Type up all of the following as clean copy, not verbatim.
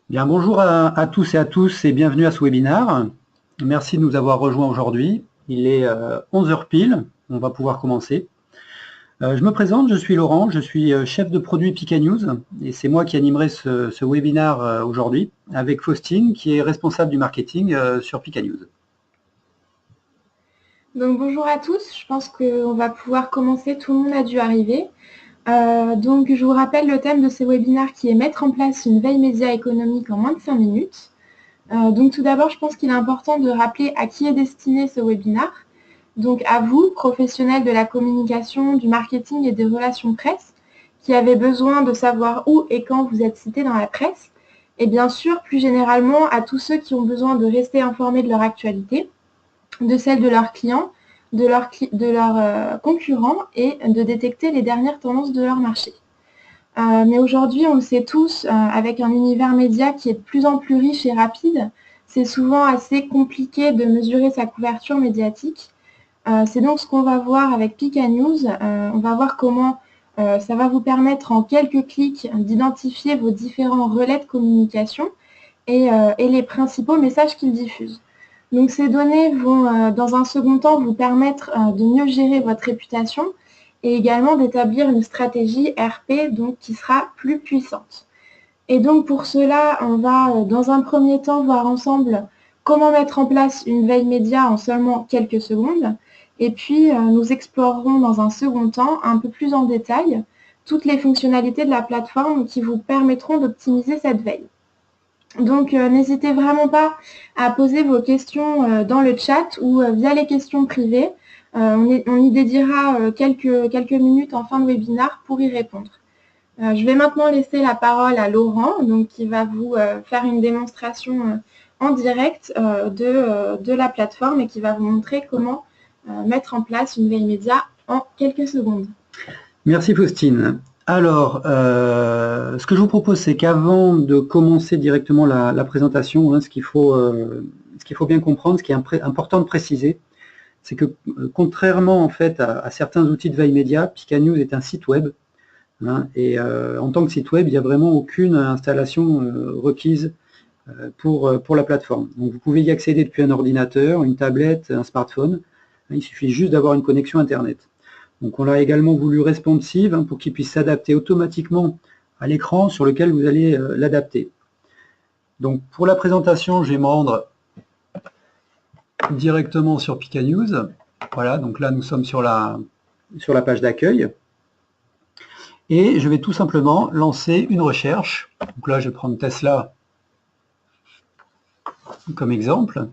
Bien, bonjour à tous et bienvenue à ce webinaire. Merci de nous avoir rejoints aujourd'hui. Il est 11 heures pile, on va pouvoir commencer. Je me présente, je suis Laurent, je suis chef de produit Pika News et c'est moi qui animerai ce webinaire aujourd'hui avec Faustine qui est responsable du marketing sur Pika News. Donc bonjour à tous, je pense qu'on va pouvoir commencer, tout le monde a dû arriver. Donc je vous rappelle le thème de ce webinaire qui est mettre en place une veille média économique en moins de 5 minutes. Donc tout d'abord, je pense qu'il est important de rappeler à qui est destiné ce webinaire. Donc à vous, professionnels de la communication, du marketing et des relations presse, qui avez besoin de savoir où et quand vous êtes cité dans la presse. Et bien sûr, plus généralement, à tous ceux qui ont besoin de rester informés de leur actualité, de celle de leurs clients, de leurs concurrents et de détecter les dernières tendances de leur marché. Mais aujourd'hui, on le sait tous, avec un univers média qui est de plus en plus riche et rapide, c'est souvent assez compliqué de mesurer sa couverture médiatique. C'est donc ce qu'on va voir avec Pika News. On va voir comment ça va vous permettre en quelques clics d'identifier vos différents relais de communication et les principaux messages qu'ils diffusent. Donc ces données vont, dans un second temps, vous permettre de mieux gérer votre réputation et également d'établir une stratégie RP donc, qui sera plus puissante. Et donc pour cela, on va dans un premier temps voir ensemble comment mettre en place une veille média en seulement quelques secondes. Et puis nous explorerons dans un second temps, un peu plus en détail, toutes les fonctionnalités de la plateforme qui vous permettront d'optimiser cette veille. Donc n'hésitez vraiment pas à poser vos questions dans le chat ou via les questions privées. On y dédiera quelques minutes en fin de webinaire pour y répondre. Je vais maintenant laisser la parole à Laurent, donc, qui va vous faire une démonstration en direct de la plateforme et qui va vous montrer comment mettre en place une veille média en quelques secondes. Merci Faustine. Alors, ce que je vous propose, c'est qu'avant de commencer directement la présentation, ce qu'il faut bien comprendre, ce qui est important de préciser, c'est que contrairement en fait à certains outils de veille média, Pika News est un site web. Et en tant que site web, il n'y a vraiment aucune installation requise pour la plateforme. Donc vous pouvez y accéder depuis un ordinateur, une tablette, un smartphone. Il suffit juste d'avoir une connexion Internet. Donc on l'a également voulu responsive pour qu'il puisse s'adapter automatiquement à l'écran sur lequel vous allez l'adapter. Donc pour la présentation, je vais me rendre directement sur Pika News. Voilà, donc là nous sommes sur la page d'accueil. Et je vais tout simplement lancer une recherche. Donc là, je vais prendre Tesla comme exemple.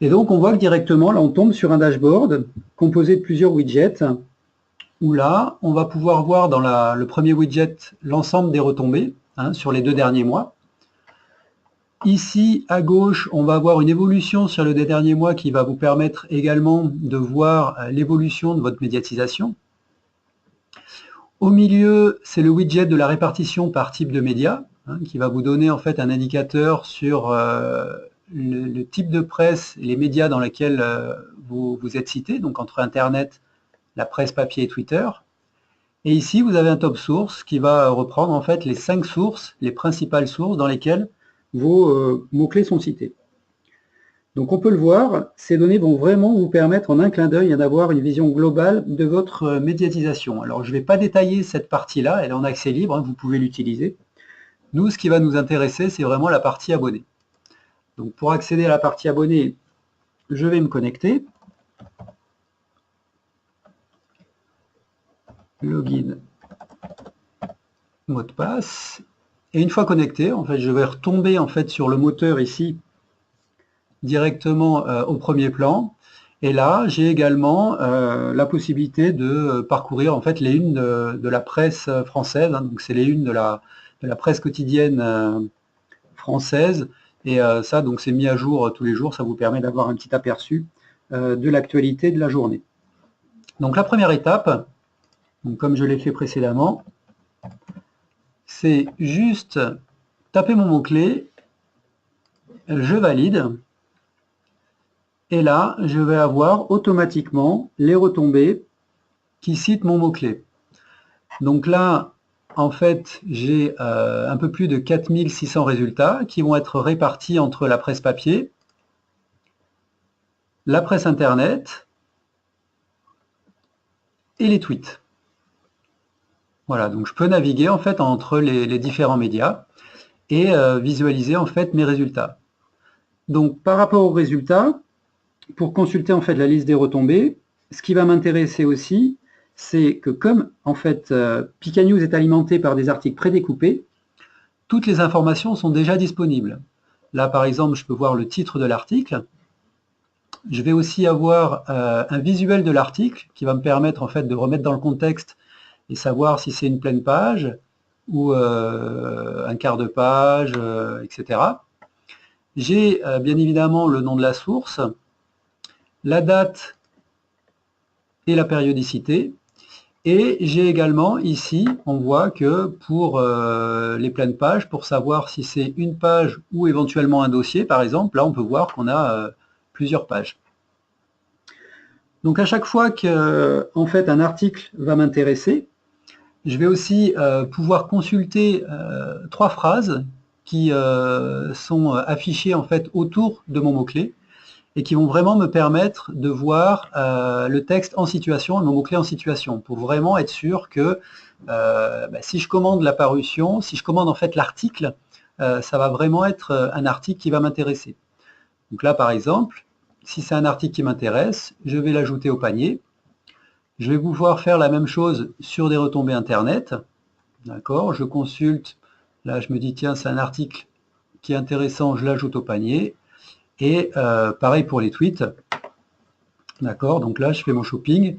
Et donc, on voit que directement, là, on tombe sur un dashboard composé de plusieurs widgets, où là, on va pouvoir voir dans le premier widget l'ensemble des retombées sur les 2 derniers mois. Ici, à gauche, on va avoir une évolution sur les 2 derniers mois qui va vous permettre également de voir l'évolution de votre médiatisation. Au milieu, c'est le widget de la répartition par type de média, qui va vous donner en fait un indicateur sur le type de presse et les médias dans lesquels vous êtes cité, donc entre Internet, la presse papier et Twitter. Et ici, vous avez un top source qui va reprendre en fait les 5 sources, les principales sources dans lesquelles vos mots-clés sont cités. Donc on peut le voir, ces données vont vraiment vous permettre en un clin d'œil d'avoir une vision globale de votre médiatisation. Alors je ne vais pas détailler cette partie-là, elle est en accès libre, vous pouvez l'utiliser. Nous, ce qui va nous intéresser, c'est vraiment la partie abonnés. Donc pour accéder à la partie abonnés, je vais me connecter. Login, mot de passe. Et une fois connecté, en fait, je vais retomber en fait sur le moteur ici, directement au premier plan. Et là, j'ai également la possibilité de parcourir en fait les unes de la presse française. Donc c'est les unes de la presse quotidienne française. Et ça, donc c'est mis à jour tous les jours. Ça vous permet d'avoir un petit aperçu de l'actualité de la journée. Donc la première étape, donc, comme je l'ai fait précédemment, c'est juste taper mon mot-clé, je valide. Et là, je vais avoir automatiquement les retombées qui citent mon mot-clé. Donc là, en fait, j'ai un peu plus de 4600 résultats qui vont être répartis entre la presse papier, la presse Internet et les tweets. Voilà, donc je peux naviguer en fait entre les différents médias et visualiser en fait mes résultats. Donc par rapport aux résultats, pour consulter en fait la liste des retombées, ce qui va m'intéresser aussi, c'est que comme en fait Pika News est alimenté par des articles prédécoupés, toutes les informations sont déjà disponibles. Là par exemple, je peux voir le titre de l'article. Je vais aussi avoir un visuel de l'article qui va me permettre en fait de remettre dans le contexte et savoir si c'est une pleine page ou un quart de page, etc. J'ai bien évidemment le nom de la source, la date et la périodicité. Et j'ai également ici, on voit que pour les pleines pages, pour savoir si c'est une page ou éventuellement un dossier, par exemple, là on peut voir qu'on a plusieurs pages. Donc à chaque fois que en fait, un article va m'intéresser, je vais aussi pouvoir consulter 3 phrases qui sont affichées en fait autour de mon mot-clé et qui vont vraiment me permettre de voir le texte en situation, le mot-clé en situation, pour vraiment être sûr que si je commande la parution, si je commande en fait l'article, ça va vraiment être un article qui va m'intéresser. Donc là, par exemple, si c'est un article qui m'intéresse, je vais l'ajouter au panier. Je vais pouvoir faire la même chose sur des retombées Internet. D'accord, je consulte, là je me dis tiens c'est un article qui est intéressant, je l'ajoute au panier. Et pareil pour les tweets. D'accord, donc là je fais mon shopping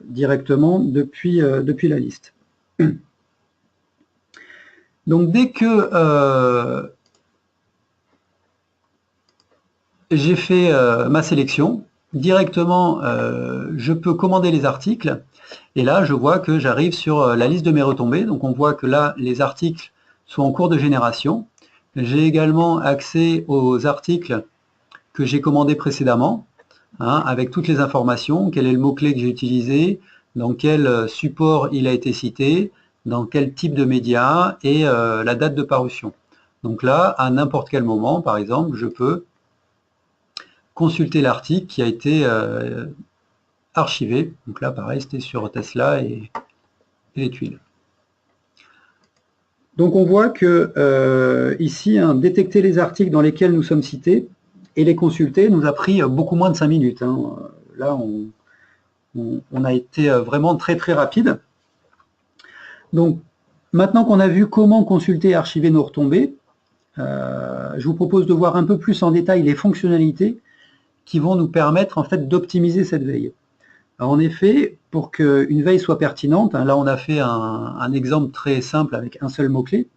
directement depuis la liste. Donc dès que j'ai fait ma sélection, directement je peux commander les articles et là je vois que j'arrive sur la liste de mes retombées. Donc on voit que là les articles sont en cours de génération. J'ai également accès aux articles que j'ai commandés précédemment, hein, avec toutes les informations, quel est le mot-clé que j'ai utilisé, dans quel support il a été cité, dans quel type de média et la date de parution. Donc là, à n'importe quel moment, par exemple, je peux consulter l'article qui a été archivé. Donc là, pareil, c'était sur Tesla et les tuiles. Donc on voit que ici, hein, détecter les articles dans lesquels nous sommes cités et les consulter nous a pris beaucoup moins de 5 minutes. Hein. Là, on a été vraiment très très rapide. Donc maintenant qu'on a vu comment consulter et archiver nos retombées, je vous propose de voir un peu plus en détail les fonctionnalités qui vont nous permettre en fait d'optimiser cette veille. Alors, en effet, pour qu'une veille soit pertinente, hein, là on a fait un exemple très simple avec un seul mot-clé,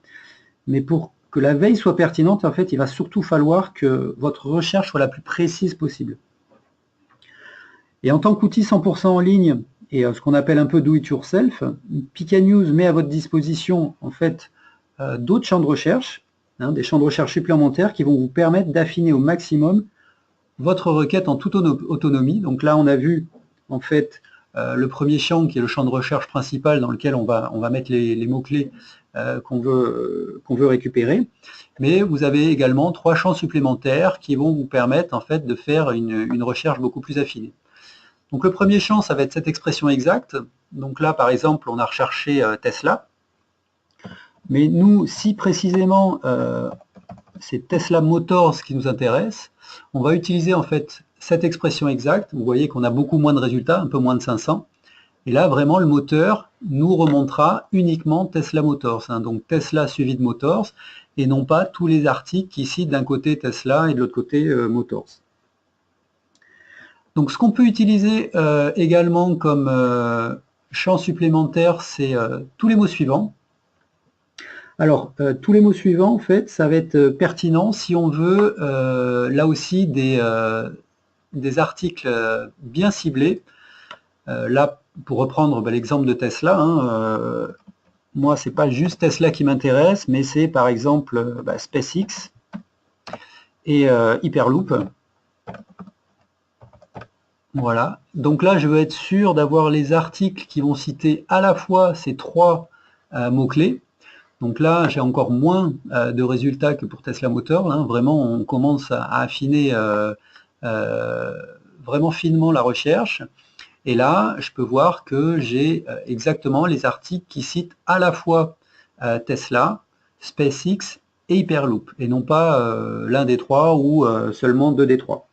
mais pour que la veille soit pertinente, en fait, il va surtout falloir que votre recherche soit la plus précise possible. Et en tant qu'outil 100% en ligne, et ce qu'on appelle un peu do it yourself, Pika News met à votre disposition en fait d'autres champs de recherche, hein, des champs de recherche supplémentaires qui vont vous permettre d'affiner au maximum votre requête en toute autonomie. Donc là, on a vu en fait le premier champ qui est le champ de recherche principal dans lequel on va mettre les mots-clés qu'on veut récupérer. Mais vous avez également 3 champs supplémentaires qui vont vous permettre en fait de faire une recherche beaucoup plus affinée. Donc le premier champ, ça va être cette expression exacte. Donc là, par exemple, on a recherché Tesla. Mais nous, si précisément c'est Tesla Motors qui nous intéresse, on va utiliser en fait cette expression exacte. Vous voyez qu'on a beaucoup moins de résultats, un peu moins de 500. Et là, vraiment, le moteur nous remontera uniquement Tesla Motors. Hein, donc Tesla suivi de Motors, et non pas tous les articles qui citent d'un côté Tesla et de l'autre côté Motors. Donc ce qu'on peut utiliser également comme champ supplémentaire, c'est tous les mots suivants. Alors, tous les mots suivants, en fait, ça va être pertinent si on veut, là aussi, des articles bien ciblés. Là, pour reprendre l'exemple de Tesla, hein, moi, c'est pas juste Tesla qui m'intéresse, mais c'est par exemple SpaceX et Hyperloop. Voilà. Donc là, je veux être sûr d'avoir les articles qui vont citer à la fois ces 3 mots-clés. Donc là, j'ai encore moins de résultats que pour Tesla Motors. Hein. Vraiment, on commence à affiner vraiment finement la recherche. Et là, je peux voir que j'ai exactement les articles qui citent à la fois Tesla, SpaceX et Hyperloop, et non pas l'un des 3 ou seulement 2 des 3.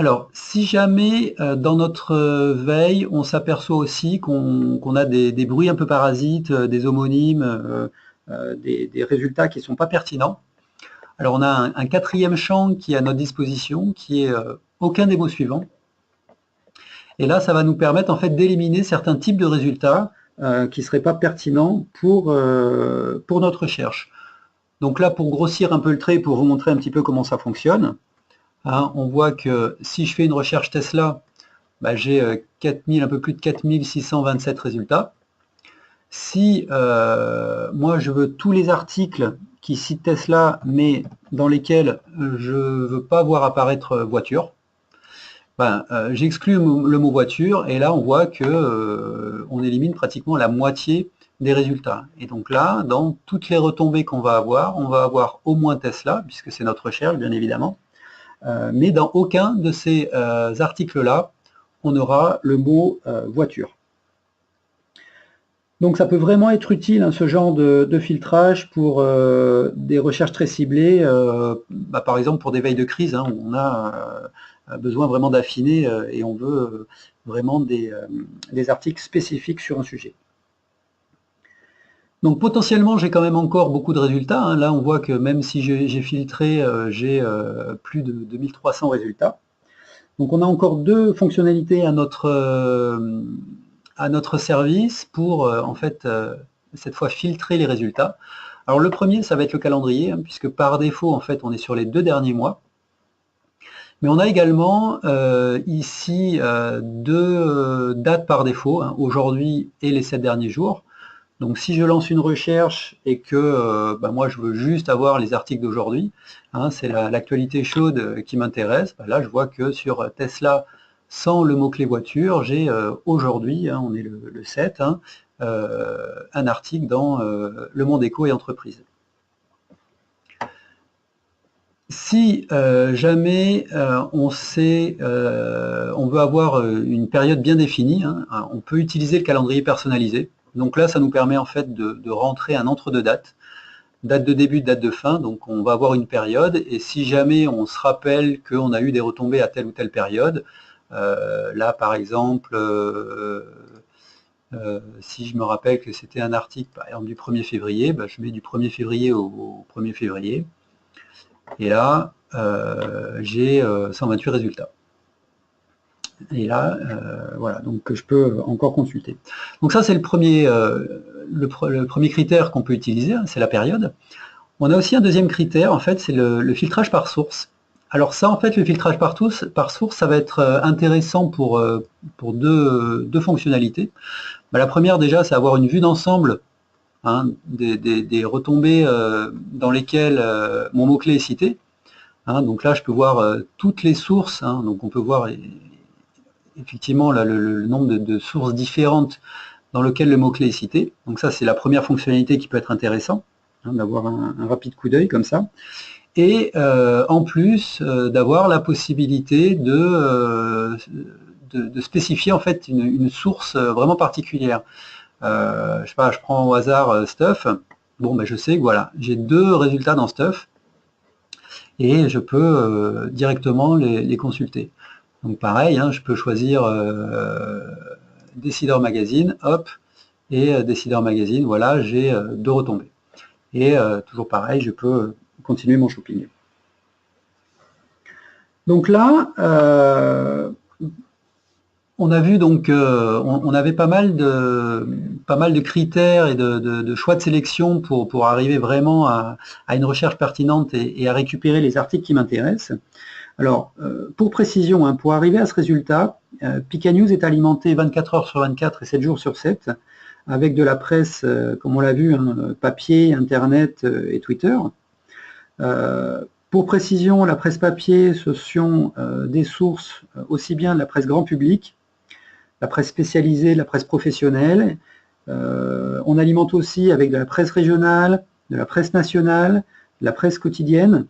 Alors, si jamais dans notre veille, on s'aperçoit aussi qu'on a des bruits un peu parasites, des homonymes, des résultats qui ne sont pas pertinents, alors on a un 4e champ qui est à notre disposition, qui est aucun des mots suivants. Et là, ça va nous permettre en fait d'éliminer certains types de résultats qui ne seraient pas pertinents pour notre recherche. Donc là, pour grossir un peu le trait, pour vous montrer un petit peu comment ça fonctionne, hein, on voit que si je fais une recherche Tesla, bah, j'ai un peu plus de 4627 résultats. Si moi je veux tous les articles qui citent Tesla, mais dans lesquels je ne veux pas voir apparaître voiture, ben, j'exclus le mot voiture, et là on voit que on élimine pratiquement la moitié des résultats. Et donc là, dans toutes les retombées qu'on va avoir, on va avoir au moins Tesla, puisque c'est notre recherche bien évidemment, mais dans aucun de ces articles-là, on aura le mot voiture. Donc ça peut vraiment être utile, hein, ce genre de filtrage pour des recherches très ciblées, bah, par exemple pour des veilles de crise, hein, où on a besoin vraiment d'affiner et on veut vraiment des articles spécifiques sur un sujet. Donc potentiellement, j'ai quand même encore beaucoup de résultats. Hein. Là, on voit que même si j'ai filtré, j'ai plus de 2300 résultats. Donc on a encore 2 fonctionnalités à notre service pour en fait cette fois filtrer les résultats. Alors le premier, ça va être le calendrier, hein, puisque par défaut, en fait, on est sur les 2 derniers mois. Mais on a également ici 2 dates par défaut, hein, aujourd'hui et les 7 derniers jours. Donc si je lance une recherche et que bah, moi je veux juste avoir les articles d'aujourd'hui, hein, c'est l'actualité chaude qui m'intéresse, bah, là je vois que sur Tesla, sans le mot-clé voiture, j'ai aujourd'hui, hein, on est le 7, hein, un article dans Le Monde Éco et Entreprise. Si jamais on veut avoir une période bien définie, hein, on peut utiliser le calendrier personnalisé. Donc là, ça nous permet en fait de rentrer un entre-deux dates, date de début, date de fin. Donc on va avoir une période, et si jamais on se rappelle qu'on a eu des retombées à telle ou telle période, là par exemple, si je me rappelle que c'était un article par exemple du 1er février, bah, je mets du 1er février au 1er février. Et là, j'ai 128 résultats. Et là, voilà, donc je peux encore consulter. Donc ça, c'est le premier critère qu'on peut utiliser, hein, c'est la période. On a aussi un deuxième critère, en fait, c'est le filtrage par source. Alors ça, en fait, le filtrage par source, ça va être intéressant pour 2 fonctionnalités. La première, déjà, c'est avoir une vue d'ensemble, hein, des retombées dans lesquelles mon mot-clé est cité. Hein, donc là, je peux voir toutes les sources, hein, donc on peut voir effectivement là, le nombre de sources différentes dans lesquelles le mot-clé est cité. Donc ça, c'est la première fonctionnalité qui peut être intéressante, hein, d'avoir un rapide coup d'œil comme ça. Et en plus, d'avoir la possibilité de spécifier en fait une source vraiment particulière. Je sais pas, je prends au hasard Stuff. Bon, ben, je sais que voilà, j'ai 2 résultats dans Stuff, et je peux directement les consulter. Donc pareil, hein, je peux choisir Décideur Magazine, hop, et Décideur Magazine, voilà, j'ai 2 retombées. Et toujours pareil, je peux continuer mon shopping. Donc là, on a vu donc, on avait pas mal de critères et de choix de sélection pour arriver vraiment à une recherche pertinente et à récupérer les articles qui m'intéressent. Alors, pour précision, hein, pour arriver à ce résultat, Pika News est alimenté 24 heures sur 24 et 7 jours sur 7, avec de la presse, comme on l'a vu, hein, papier, Internet et Twitter. Pour précision, la presse papier, ce sont des sources aussi bien de la presse grand public, la presse spécialisée, la presse professionnelle. On alimente aussi avec de la presse régionale, de la presse nationale, de la presse quotidienne.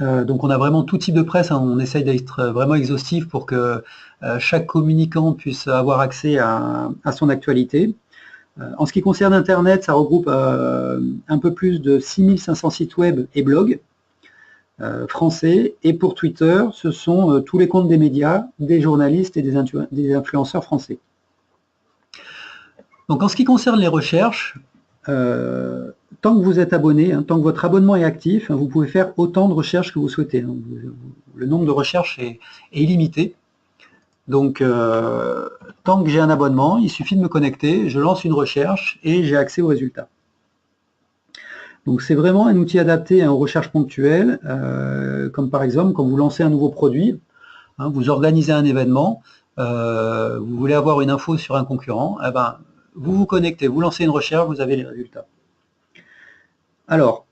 Donc on a vraiment tout type de presse, hein. On essaye d'être vraiment exhaustif pour que chaque communicant puisse avoir accès à son actualité. En ce qui concerne Internet, ça regroupe un peu plus de 6500 sites web et blogs français. Et pour Twitter, ce sont tous les comptes des médias, des journalistes et des influenceurs français. Donc en ce qui concerne les recherches, tant que vous êtes abonné, tant que votre abonnement est actif, vous pouvez faire autant de recherches que vous souhaitez. Le nombre de recherches est illimité. Donc, tant que j'ai un abonnement, il suffit de me connecter, je lance une recherche et j'ai accès aux résultats. Donc, c'est vraiment un outil adapté aux recherches ponctuelles, comme par exemple quand vous lancez un nouveau produit, vous organisez un événement, vous voulez avoir une info sur un concurrent, vous vous connectez, vous lancez une recherche, vous avez les résultats. Alors,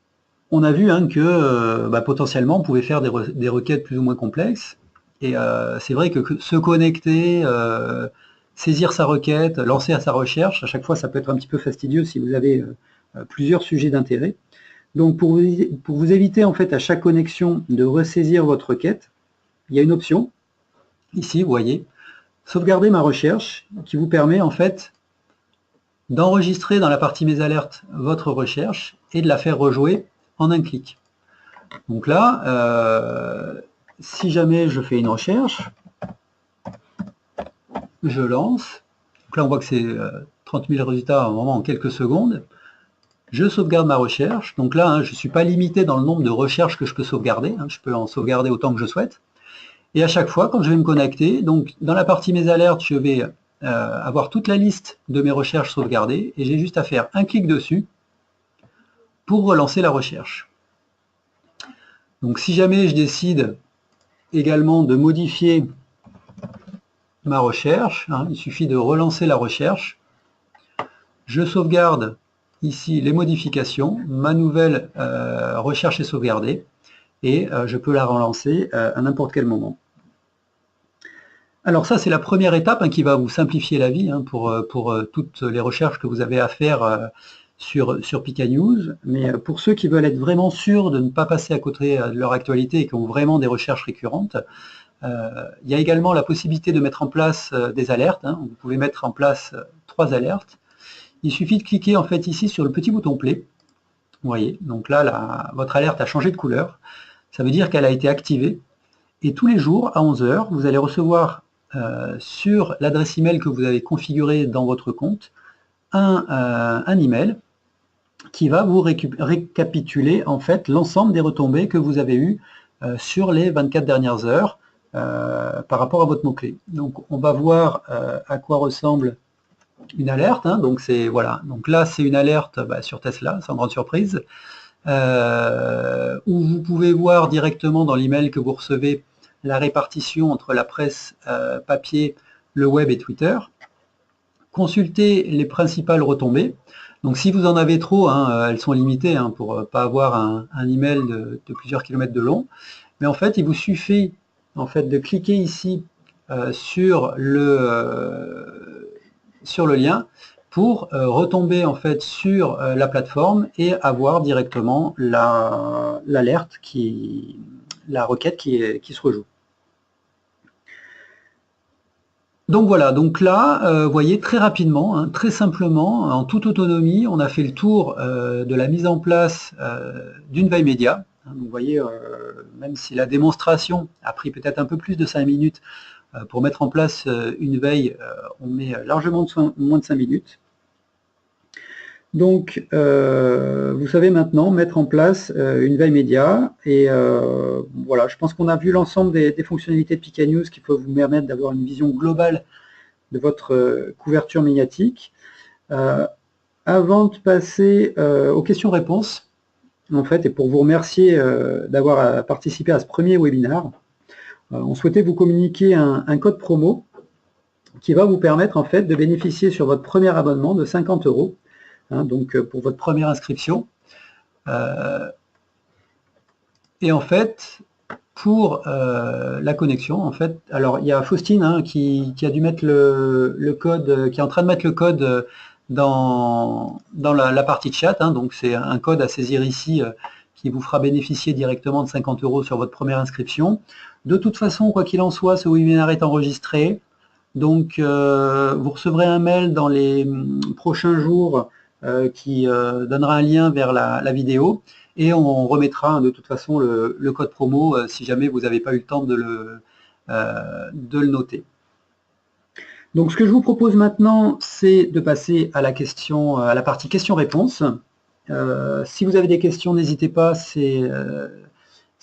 on a vu que potentiellement, on pouvait faire des requêtes plus ou moins complexes. Et c'est vrai que se connecter, saisir sa requête, lancer à sa recherche, à chaque fois, ça peut être un petit peu fastidieux si vous avez plusieurs sujets d'intérêt. Donc, pour vous éviter en fait à chaque connexion de ressaisir votre requête, il y a une option, ici, vous voyez, sauvegarder ma recherche, qui vous permet en fait d'enregistrer dans la partie mes alertes votre recherche et de la faire rejouer en un clic. Donc là, si jamais je fais une recherche, je lance, donc là on voit que c'est 30 000 résultats en quelques secondes, je sauvegarde ma recherche, donc là je ne suis pas limité dans le nombre de recherches que je peux sauvegarder, je peux en sauvegarder autant que je souhaite, et à chaque fois quand je vais me connecter, donc dans la partie mes alertes, je vais avoir toute la liste de mes recherches sauvegardées, et j'ai juste à faire un clic dessus pour relancer la recherche. Donc si jamais je décide également de modifier ma recherche, il suffit de relancer la recherche, je sauvegarde ici les modifications, ma nouvelle recherche est sauvegardée, et je peux la relancer à n'importe quel moment. Alors ça, c'est la première étape qui va vous simplifier la vie pour toutes les recherches que vous avez à faire sur Pika News. Mais pour ceux qui veulent être vraiment sûrs de ne pas passer à côté de leur actualité et qui ont vraiment des recherches récurrentes, il y a également la possibilité de mettre en place des alertes. Vous pouvez mettre en place 3 alertes. Il suffit de cliquer en fait ici sur le petit bouton play. Vous voyez, donc là, votre alerte a changé de couleur. Ça veut dire qu'elle a été activée. Et tous les jours, à 11 h, vous allez recevoir sur l'adresse email que vous avez configurée dans votre compte un email qui va vous récapituler en fait l'ensemble des retombées que vous avez eues sur les 24 dernières heures par rapport à votre mot-clé. Donc on va voir à quoi ressemble une alerte. Donc c'est voilà. Donc là c'est une alerte sur Tesla, sans grande surprise, où vous pouvez voir directement dans l'email que vous recevez la répartition entre la presse papier, le web et Twitter. Consultez les principales retombées. Donc si vous en avez trop, elles sont limitées pour ne pas avoir un email de plusieurs kilomètres de long. Mais en fait, il vous suffit en fait, de cliquer ici sur le lien pour retomber en fait sur la plateforme et avoir directement l'alerte la requête qui se rejoue. Donc voilà, donc là, vous voyez très rapidement, très simplement, en toute autonomie, on a fait le tour de la mise en place d'une veille média. Vous voyez, même si la démonstration a pris peut-être un peu plus de 5 minutes pour mettre en place une veille, on met largement moins de 5 minutes. Donc, vous savez maintenant mettre en place une veille média et voilà, je pense qu'on a vu l'ensemble des fonctionnalités de Pika News qui peuvent vous permettre d'avoir une vision globale de votre couverture médiatique. Avant de passer aux questions-réponses, en fait, et pour vous remercier d'avoir participé à ce premier webinaire, on souhaitait vous communiquer un code promo qui va vous permettre en fait de bénéficier sur votre premier abonnement de 50 €. Donc pour votre première inscription. Et en fait, pour la connexion, en fait, alors il y a Faustine hein, qui a dû mettre le code, qui est en train de mettre le code dans la partie chat, hein, donc c'est un code à saisir ici qui vous fera bénéficier directement de 50 € sur votre première inscription. De toute façon, quoi qu'il en soit, ce webinaire est enregistré, donc vous recevrez un mail dans les prochains jours qui donnera un lien vers la vidéo. Et on remettra de toute façon le code promo si jamais vous n'avez pas eu le temps de le noter. Donc ce que je vous propose maintenant, c'est de passer à la partie questions-réponses. Si vous avez des questions, n'hésitez pas, c'est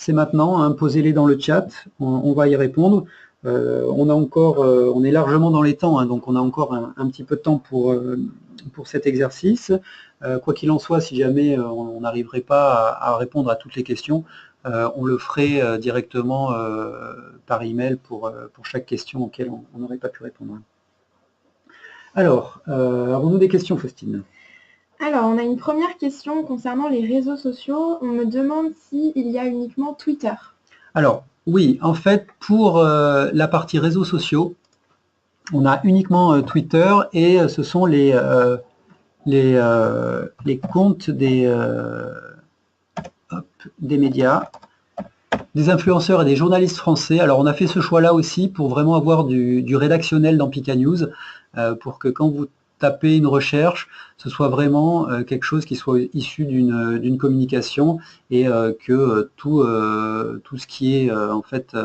maintenant, hein, posez-les dans le chat, on va y répondre. On est largement dans les temps, hein, donc on a encore un petit peu de temps pour cet exercice. Quoi qu'il en soit, si jamais on n'arriverait pas à répondre à toutes les questions, on le ferait directement par email pour chaque question auquel on n'aurait pas pu répondre. Alors, avons-nous des questions, Faustine? Alors, on a une première question concernant les réseaux sociaux. On me demande s'il y a uniquement Twitter. Alors, oui, en fait, pour la partie réseaux sociaux, on a uniquement Twitter et ce sont les comptes des médias, des influenceurs et des journalistes français. Alors on a fait ce choix-là aussi pour vraiment avoir du rédactionnel dans Pika News, pour que quand vous tapez une recherche, ce soit vraiment quelque chose qui soit issu d'une communication et que tout ce qui est en fait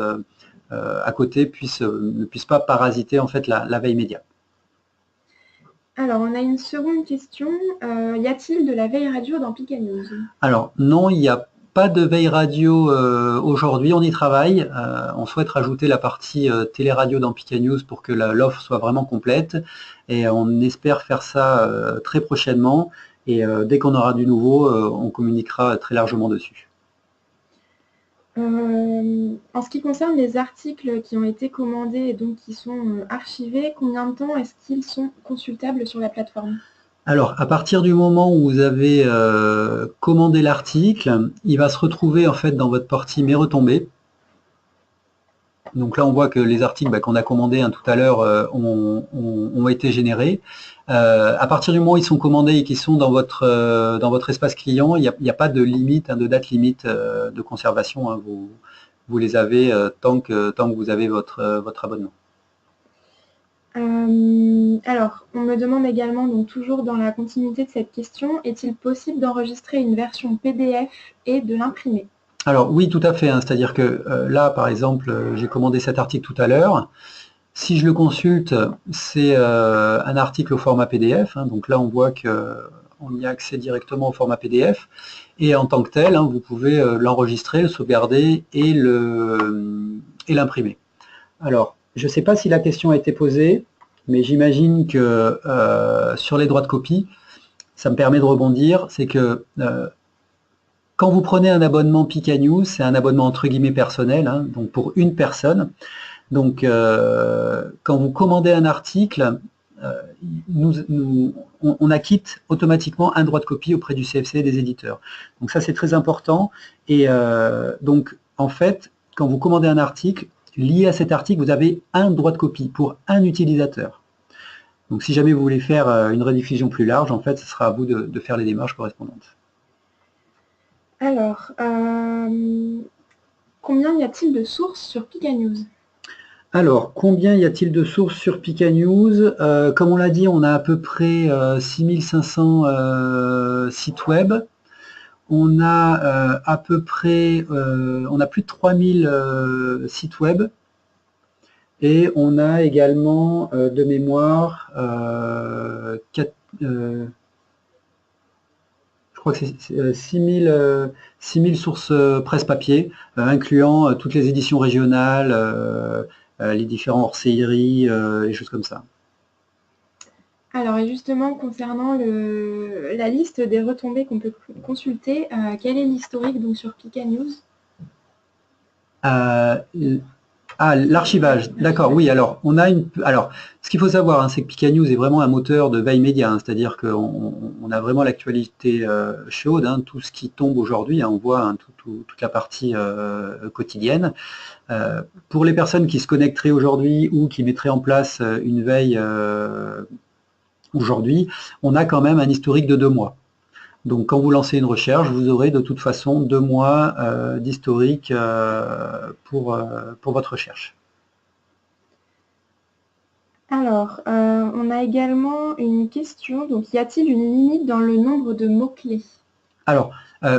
à côté ne puisse pas parasiter en fait la veille média. Alors, on a une seconde question. Y a-t-il de la veille radio dans Pika News? Alors, non, il n'y a pas de veille radio aujourd'hui, on y travaille. On souhaite rajouter la partie télé-radio dans Pika News pour que l'offre soit vraiment complète. Et on espère faire ça très prochainement. Et dès qu'on aura du nouveau, on communiquera très largement dessus. En ce qui concerne les articles qui ont été commandés et donc qui sont archivés, combien de temps est-ce qu'ils sont consultables sur la plateforme? Alors, à partir du moment où vous avez commandé l'article, il va se retrouver en fait dans votre partie Mes retombées. Donc là, on voit que les articles qu'on a commandés tout à l'heure ont été générés. À partir du moment où ils sont commandés et qu'ils sont dans votre espace client, il n'y a pas de limite, de date limite de conservation. Hein. Vous les avez tant que vous avez votre abonnement. Alors, on me demande également, donc toujours dans la continuité de cette question, est-il possible d'enregistrer une version PDF et de l'imprimer? Alors oui, tout à fait. Hein. C'est-à-dire que là, par exemple, j'ai commandé cet article tout à l'heure. Si je le consulte, c'est un article au format PDF. Hein. Donc là, on voit qu'on y a accès directement au format PDF. Et en tant que tel, hein, vous pouvez l'enregistrer, le sauvegarder et l'imprimer. Alors, je ne sais pas si la question a été posée, mais j'imagine que sur les droits de copie, ça me permet de rebondir, c'est que quand vous prenez un abonnement Pika News, c'est un abonnement entre guillemets personnel, hein, donc pour une personne. Donc quand vous commandez un article, on acquitte automatiquement un droit de copie auprès du CFC et des éditeurs. Donc ça c'est très important. Et donc en fait, quand vous commandez un article, lié à cet article, vous avez un droit de copie pour un utilisateur. Donc si jamais vous voulez faire une rediffusion plus large, en fait, ce sera à vous de faire les démarches correspondantes. Alors, combien y a-t-il de sources sur Pika News? Alors, combien y a-t-il de sources sur Pika News? Comme on l'a dit, on a à peu près 6500 sites web. On a à peu près, on a plus de 3000 sites web. Et on a également de mémoire je crois que c'est 6000 sources presse-papier, incluant toutes les éditions régionales, les différents hors-séries, les choses comme ça. Alors, et justement, concernant la liste des retombées qu'on peut consulter, quel est l'historique donc sur Pika News? Ah, l'archivage, d'accord, oui, alors, alors, ce qu'il faut savoir, hein, c'est que Pika News est vraiment un moteur de veille média, hein, c'est-à-dire qu'on a vraiment l'actualité chaude, hein, tout ce qui tombe aujourd'hui, hein, on voit hein, toute la partie quotidienne. Pour les personnes qui se connecteraient aujourd'hui ou qui mettraient en place une veille aujourd'hui, on a quand même un historique de 2 mois. Donc quand vous lancez une recherche, vous aurez de toute façon 2 mois d'historique pour votre recherche. Alors, on a également une question. Donc, y a-t-il une limite dans le nombre de mots-clés? Alors,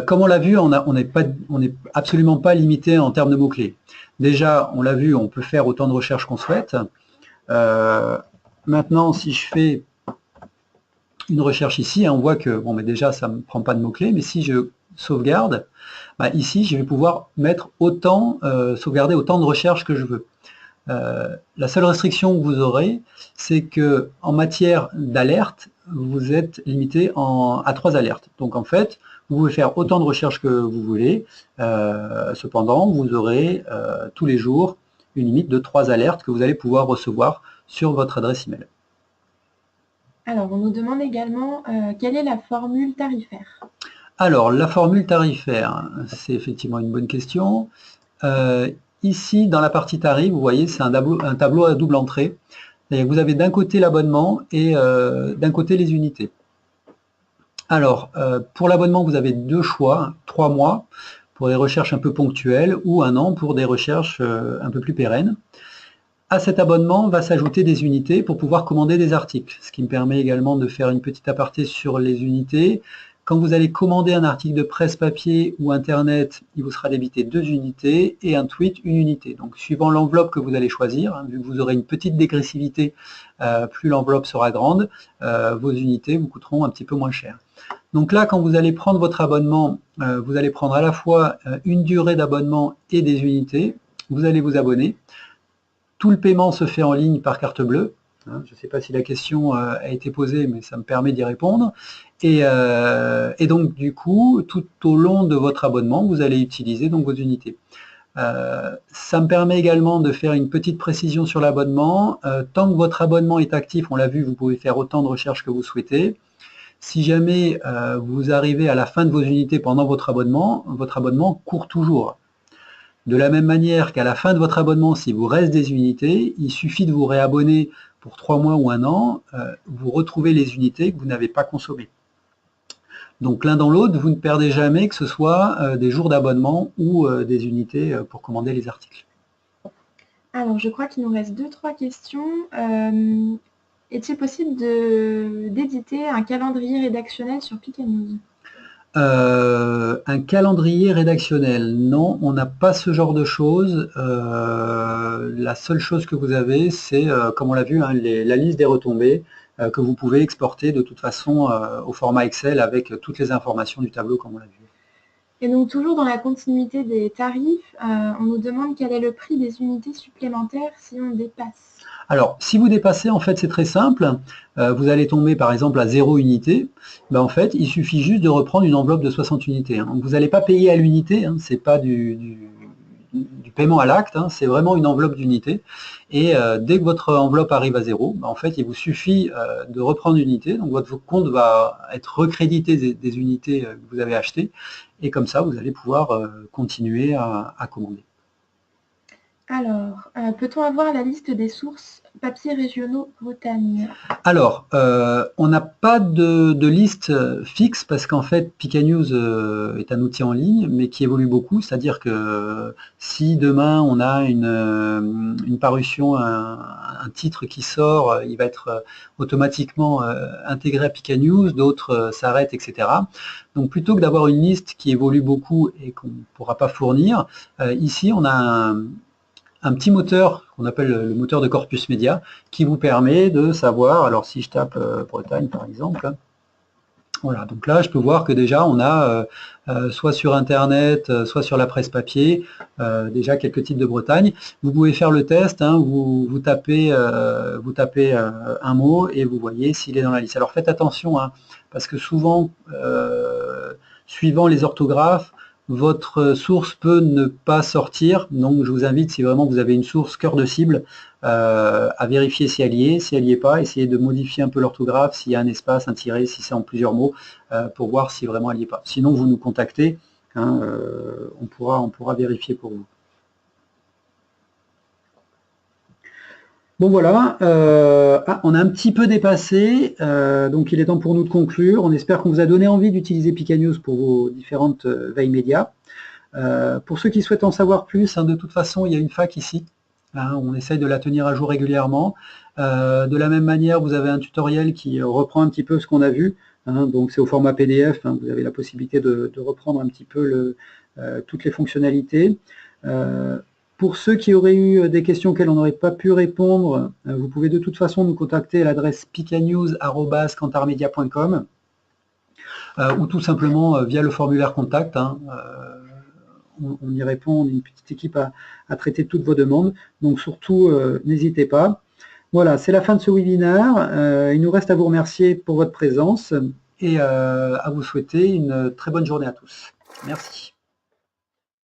comme on l'a vu, on n'est absolument pas limité en termes de mots-clés. Déjà, on l'a vu, on peut faire autant de recherches qu'on souhaite. Maintenant, si je fais une recherche ici, hein, on voit que, bon, mais déjà, ça ne me prend pas de mots-clés, mais si je sauvegarde, bah, ici, je vais pouvoir mettre sauvegarder autant de recherches que je veux. La seule restriction que vous aurez, c'est que en matière d'alerte, vous êtes limité à 3 alertes. Donc en fait, vous pouvez faire autant de recherches que vous voulez. Cependant, vous aurez tous les jours une limite de 3 alertes que vous allez pouvoir recevoir sur votre adresse email. Alors, on nous demande également quelle est la formule tarifaire? Alors, la formule tarifaire, c'est effectivement une bonne question. Ici, dans la partie tarif, vous voyez, c'est un tableau à double entrée. Vous avez d'un côté l'abonnement et d'un côté les unités. Alors, pour l'abonnement, vous avez 2 choix, 3 mois pour des recherches un peu ponctuelles ou 1 an pour des recherches un peu plus pérennes. À cet abonnement va s'ajouter des unités pour pouvoir commander des articles, ce qui me permet également de faire une petite aparté sur les unités. Quand vous allez commander un article de presse papier ou internet, il vous sera débité 2 unités et un tweet, 1 unité. Donc suivant l'enveloppe que vous allez choisir, hein, vu que vous aurez une petite dégressivité, plus l'enveloppe sera grande, vos unités vous coûteront un petit peu moins cher. Donc là, quand vous allez prendre votre abonnement, vous allez prendre à la fois une durée d'abonnement et des unités. Vous allez vous abonner. Tout le paiement se fait en ligne par carte bleue. Je ne sais pas si la question a été posée, mais ça me permet d'y répondre. Et donc, du coup, tout au long de votre abonnement, vous allez utiliser donc vos unités. Ça me permet également de faire une petite précision sur l'abonnement. Tant que votre abonnement est actif, on l'a vu, vous pouvez faire autant de recherches que vous souhaitez. Si jamais vous arrivez à la fin de vos unités pendant votre abonnement court toujours. De la même manière qu'à la fin de votre abonnement, s'il vous reste des unités, il suffit de vous réabonner pour 3 mois ou 1 an, vous retrouvez les unités que vous n'avez pas consommées. Donc l'un dans l'autre, vous ne perdez jamais, que ce soit des jours d'abonnement ou des unités pour commander les articles. Alors, je crois qu'il nous reste 2-3 questions. Est-il possible d'éditer un calendrier rédactionnel sur Pika News? Un calendrier rédactionnel, non, on n'a pas ce genre de choses. La seule chose que vous avez, c'est, comme on l'a vu, hein, la liste des retombées que vous pouvez exporter de toute façon au format Excel avec toutes les informations du tableau comme on l'a vu. Et donc, toujours dans la continuité des tarifs, on nous demande quel est le prix des unités supplémentaires si on dépasse. Alors, si vous dépassez, en fait, c'est très simple. Vous allez tomber, par exemple, à 0 unité. Ben, en fait, il suffit juste de reprendre une enveloppe de 60 unités. Hein. Vous n'allez pas payer à l'unité, hein, c'est pas du paiement à l'acte, hein, c'est vraiment une enveloppe d'unité. Et dès que votre enveloppe arrive à 0, ben, en fait, il vous suffit de reprendre une unité. Donc, votre compte va être recrédité des unités que vous avez achetées. Et comme ça, vous allez pouvoir continuer à commander. Alors, peut-on avoir la liste des sources papiers régionaux Bretagne? Alors, on n'a pas de liste fixe parce qu'en fait, Pika News est un outil en ligne, mais qui évolue beaucoup. C'est-à-dire que si demain on a une parution, un titre qui sort, il va être automatiquement intégré à Pika News, d'autres s'arrêtent, etc. Donc plutôt que d'avoir une liste qui évolue beaucoup et qu'on ne pourra pas fournir, ici on a un petit moteur qu'on appelle le moteur de corpus média qui vous permet de savoir, alors si je tape Bretagne par exemple, voilà, donc là je peux voir que déjà on a soit sur internet, soit sur la presse papier, déjà quelques titres de Bretagne. Vous pouvez faire le test, hein, vous tapez un mot et vous voyez s'il est dans la liste. Alors faites attention, hein, parce que souvent, suivant les orthographes, votre source peut ne pas sortir. Donc je vous invite, si vraiment vous avez une source cœur de cible, à vérifier si elle y est. Si elle n'y est pas, essayez de modifier un peu l'orthographe, s'il y a un espace, un tiret, si c'est en plusieurs mots, pour voir si vraiment elle n'y est pas. Sinon, vous nous contactez, hein, on pourra vérifier pour vous. Bon voilà, on a un petit peu dépassé, donc il est temps pour nous de conclure. On espère qu'on vous a donné envie d'utiliser Pika News pour vos différentes veilles médias. Pour ceux qui souhaitent en savoir plus, hein, de toute façon, il y a une fac ici. Hein, on essaye de la tenir à jour régulièrement. De la même manière, vous avez un tutoriel qui reprend un petit peu ce qu'on a vu. Hein, donc c'est au format PDF. Hein, vous avez la possibilité de reprendre un petit peu toutes les fonctionnalités. Pour ceux qui auraient eu des questions auxquelles on n'aurait pas pu répondre, vous pouvez de toute façon nous contacter à l'adresse pikanews@kantarmedia.com ou tout simplement via le formulaire contact. Hein, on y répond, on est une petite équipe à traiter toutes vos demandes, donc surtout n'hésitez pas. Voilà, c'est la fin de ce webinaire. Il nous reste à vous remercier pour votre présence et à vous souhaiter une très bonne journée à tous. Merci.